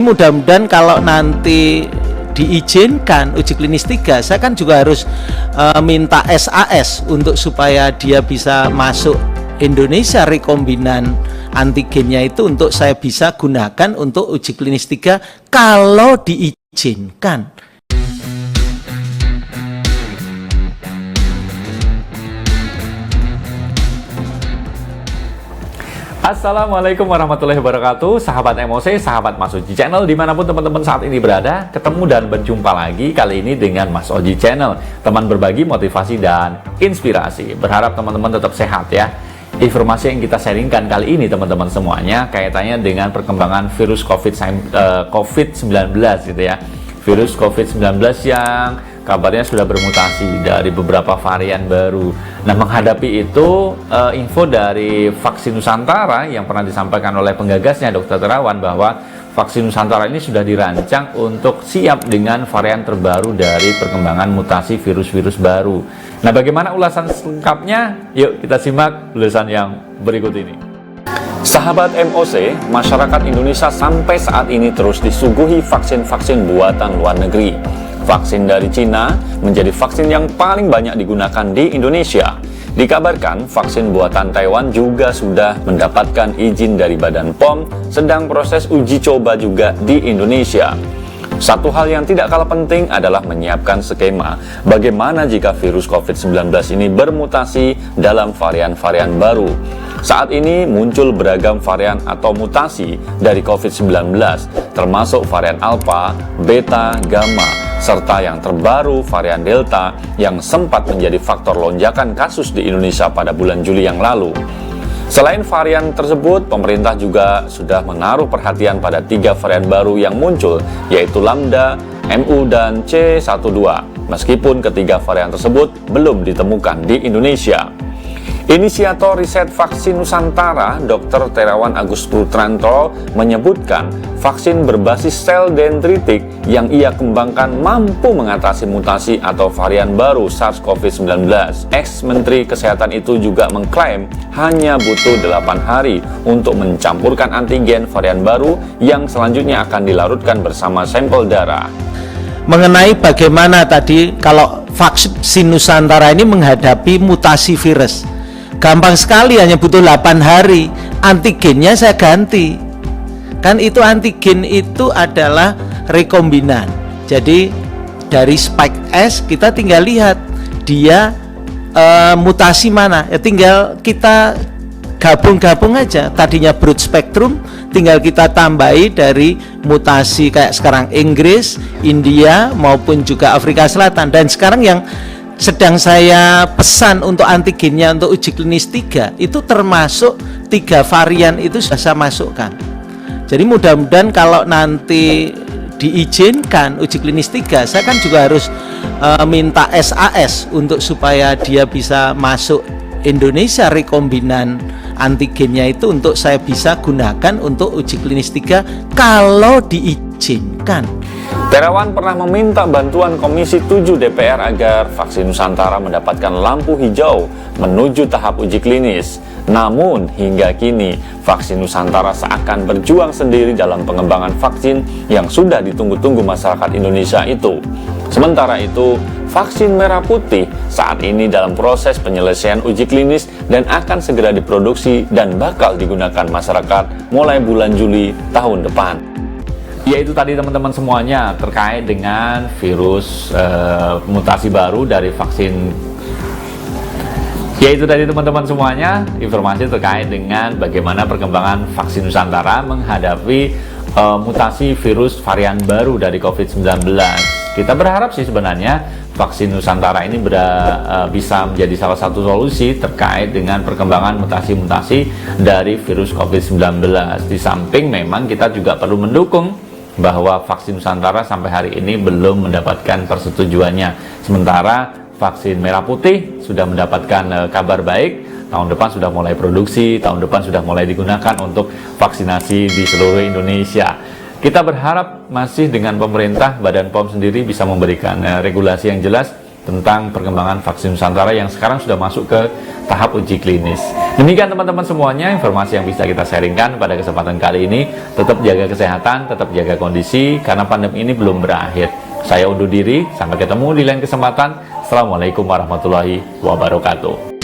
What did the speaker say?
Mudah-mudahan kalau nanti diizinkan uji klinis 3, saya kan juga harus minta SAS untuk supaya dia bisa masuk Indonesia. Rekombinan antigennya itu untuk saya bisa gunakan untuk uji klinis 3 kalau diizinkan. Assalamualaikum warahmatullahi wabarakatuh, sahabat MOC, sahabat Mas Oji Channel, dimanapun teman-teman saat ini berada, ketemu dan berjumpa lagi kali ini dengan Mas Oji Channel, teman berbagi motivasi dan inspirasi. Berharap teman-teman tetap sehat ya. Informasi yang kita sharingkan kali ini teman-teman semuanya kaitannya dengan perkembangan virus COVID-19 gitu ya. Virus COVID-19 yang kabarnya sudah bermutasi dari beberapa varian baru. Nah, menghadapi itu, info dari Vaksin Nusantara yang pernah disampaikan oleh penggagasnya Dr. Terawan bahwa Vaksin Nusantara ini sudah dirancang untuk siap dengan varian terbaru dari perkembangan mutasi virus-virus baru. Nah, bagaimana ulasan lengkapnya? Yuk kita simak ulasan yang berikut ini. Sahabat MOC, masyarakat Indonesia sampai saat ini terus disuguhi vaksin-vaksin buatan luar negeri. Vaksin dari Cina menjadi vaksin yang paling banyak digunakan di Indonesia. Dikabarkan vaksin buatan Taiwan juga sudah mendapatkan izin dari Badan POM, sedang proses uji coba juga di Indonesia. Satu hal yang tidak kalah penting adalah menyiapkan skema bagaimana jika virus COVID-19 ini bermutasi dalam varian-varian baru. Saat ini muncul beragam varian atau mutasi dari COVID-19, termasuk varian Alpha, Beta, Gamma, serta yang terbaru varian Delta yang sempat menjadi faktor lonjakan kasus di Indonesia pada bulan Juli yang lalu. Selain varian tersebut, pemerintah juga sudah menaruh perhatian pada 3 varian baru yang muncul, yaitu Lambda, Mu, dan C12, meskipun ketiga varian tersebut belum ditemukan di Indonesia. Inisiator riset vaksin Nusantara, Dr. Terawan Agus Putranto, menyebutkan vaksin berbasis sel dendritik yang ia kembangkan mampu mengatasi mutasi atau varian baru SARS-CoV-19. Ex-Menteri Kesehatan itu juga mengklaim hanya butuh 8 hari untuk mencampurkan antigen varian baru yang selanjutnya akan dilarutkan bersama sampel darah. Mengenai bagaimana tadi kalau vaksin Nusantara ini menghadapi mutasi virus, gampang sekali, hanya butuh 8 hari. Antigennya saya ganti. Kan itu antigen itu adalah rekombinan. Jadi dari spike S kita tinggal lihat dia mutasi mana. Ya tinggal kita gabung-gabung aja. Tadinya broad spectrum, tinggal kita tambahi dari mutasi kayak sekarang Inggris, India maupun juga Afrika Selatan. Dan sekarang yang sedang saya pesan untuk antigennya untuk uji klinis 3 itu termasuk 3 varian itu sudah saya masukkan. Jadi mudah-mudahan kalau nanti diizinkan uji klinis 3, saya kan juga harus minta SAS untuk supaya dia bisa masuk Indonesia. Rekombinan antigennya itu untuk saya bisa gunakan untuk uji klinis 3 kalau diizinkan. Terawan pernah meminta bantuan Komisi 7 DPR agar vaksin Nusantara mendapatkan lampu hijau menuju tahap uji klinis. Namun hingga kini vaksin Nusantara seakan berjuang sendiri dalam pengembangan vaksin yang sudah ditunggu-tunggu masyarakat Indonesia itu. Sementara itu, vaksin merah putih saat ini dalam proses penyelesaian uji klinis dan akan segera diproduksi dan bakal digunakan masyarakat mulai bulan Juli tahun depan. Yaitu tadi teman-teman semuanya terkait dengan virus mutasi baru dari vaksin. Yaitu tadi teman-teman semuanya informasi terkait dengan bagaimana perkembangan vaksin Nusantara menghadapi mutasi virus varian baru dari COVID-19. Kita berharap sih sebenarnya vaksin Nusantara ini bisa menjadi salah satu solusi terkait dengan perkembangan mutasi-mutasi dari virus COVID-19. Di samping memang kita juga perlu mendukung bahwa vaksin Nusantara sampai hari ini belum mendapatkan persetujuannya. Sementara vaksin merah putih sudah mendapatkan kabar baik, tahun depan sudah mulai produksi, tahun depan sudah mulai digunakan untuk vaksinasi di seluruh Indonesia. Kita berharap masih dengan pemerintah, Badan POM sendiri bisa memberikan regulasi yang jelas tentang perkembangan vaksin Nusantara yang sekarang sudah masuk ke tahap uji klinis. Demikian teman-teman semuanya informasi yang bisa kita sharingkan pada kesempatan kali ini. Tetap jaga kesehatan, tetap jaga kondisi karena pandemi ini belum berakhir. Saya undur diri, sampai ketemu di lain kesempatan. Assalamualaikum warahmatullahi wabarakatuh.